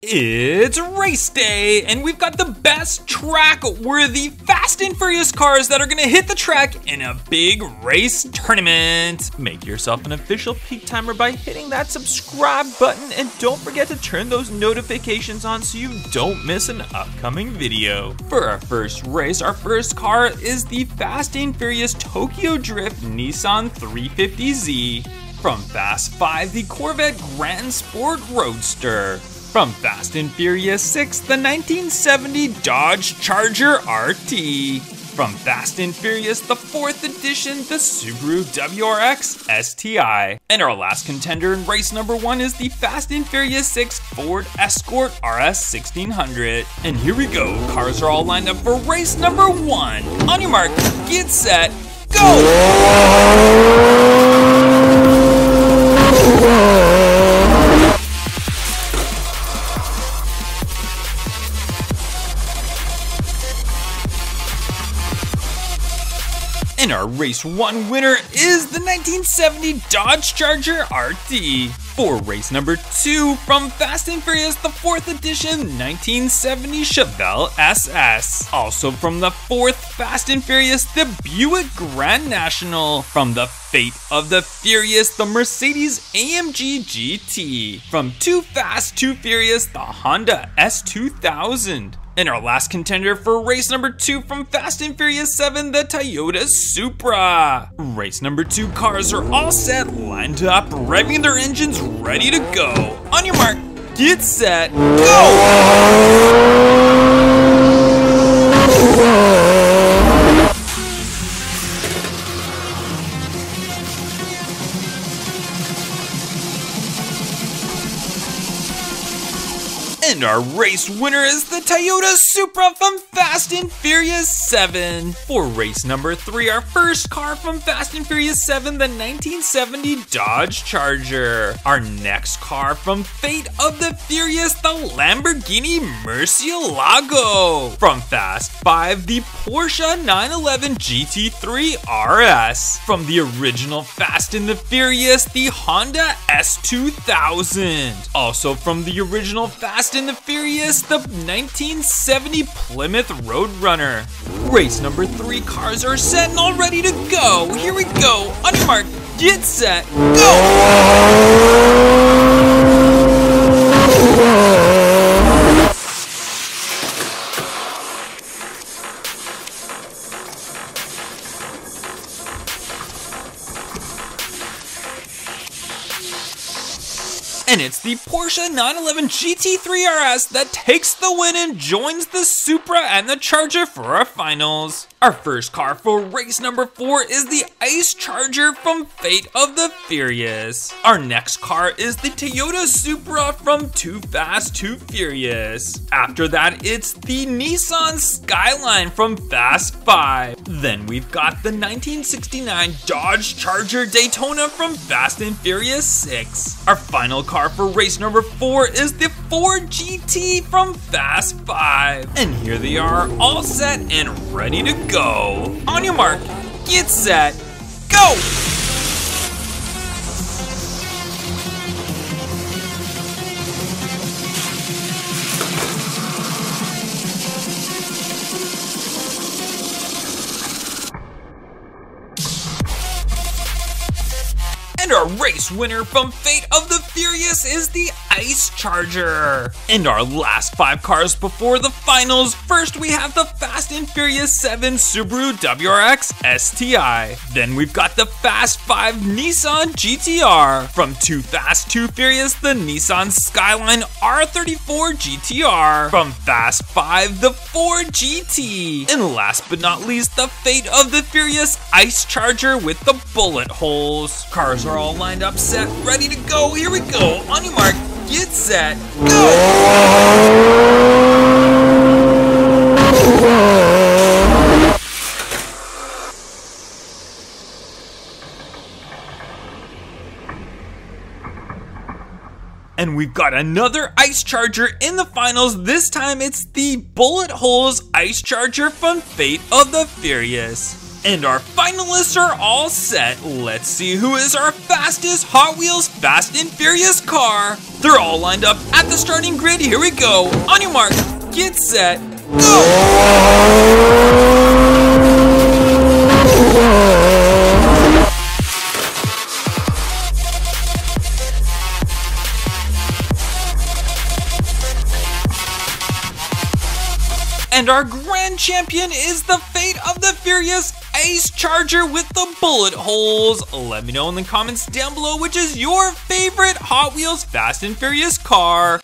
It's race day, and we've got the best track-worthy Fast and Furious cars that are gonna hit the track in a big race tournament. Make yourself an official peak timer by hitting that subscribe button, and don't forget to turn those notifications on so you don't miss an upcoming video. For our first race, our first car is the Fast and Furious Tokyo Drift Nissan 350Z. From Fast 5, the Corvette Grand Sport Roadster. From Fast and Furious 6, the 1970 Dodge Charger RT. From Fast and Furious, the 4th edition, the Subaru WRX STI. And our last contender in race number 1 is the Fast and Furious 6 Ford Escort RS 1600. And here we go, cars are all lined up for race number 1. On your mark, get set, go! And our race 1 winner is the 1970 Dodge Charger RT. For race number 2, from Fast and Furious, the 4th edition 1970 Chevelle SS. Also from the 4th Fast and Furious, the Buick Grand National. From the Fate of the Furious, the Mercedes AMG GT. From Too Fast, Too Furious, the Honda S2000. And our last contender for race number 2 from Fast and Furious 7, the Toyota Supra. Race number 2 cars are all set, lined up, revving their engines, ready to go. On your mark, get set, go! And our race winner is the Toyota Supra from Fast and Furious 7. For race number 3, our first car from Fast and Furious 7, the 1970 Dodge Charger. Our next car from Fate of the Furious, the Lamborghini Murcielago. From Fast 5, the Porsche 911 GT3 RS. From the original Fast and the Furious, the Honda S2000. Also from the original Fast and the Furious, the 1970 Plymouth Roadrunner. Race number 3 cars are set and all ready to go. Here we go. On your mark, get set, go! And it's the Porsche 911 GT3 RS that takes the win and joins the Supra and the Charger for our finals. Our first car for race number 4 is the Ice Charger from Fate of the Furious. Our next car is the Toyota Supra from Too Fast, Too Furious. After that, it's the Nissan Skyline from Fast 5. Then we've got the 1969 Dodge Charger Daytona from Fast and Furious 6. Our final car for race number 4 is the Ford GT from Fast 5. And here they are, all set and ready to go. On your mark, get set, go! And our race winner from Fate of the Furious is the Ice Charger. And our last 5 cars before the finals. First we have the Fast and Furious 7 Subaru WRX STI. Then we've got the Fast 5 Nissan GTR. From Too Fast, Too Furious, the Nissan Skyline R34 GTR. From Fast 5, the Ford GT. And last but not least, the Fate of the Furious Ice Charger with the bullet holes. Cars are all lined up, set, ready to go. Here we go. On your mark, get set, go! And we've got another Ice Charger in the finals. This time it's the Bullet Holes Ice Charger from Fate of the Furious. And our finalists are all set. Let's see who is our fastest Hot Wheels Fast and Furious car. They're all lined up at the starting grid. Here we go. On your mark, get set, go! And our grand champion is the Fate of the Furious Ace Charger with the bullet holes. Let me know in the comments down below which is your favorite Hot Wheels Fast and Furious car.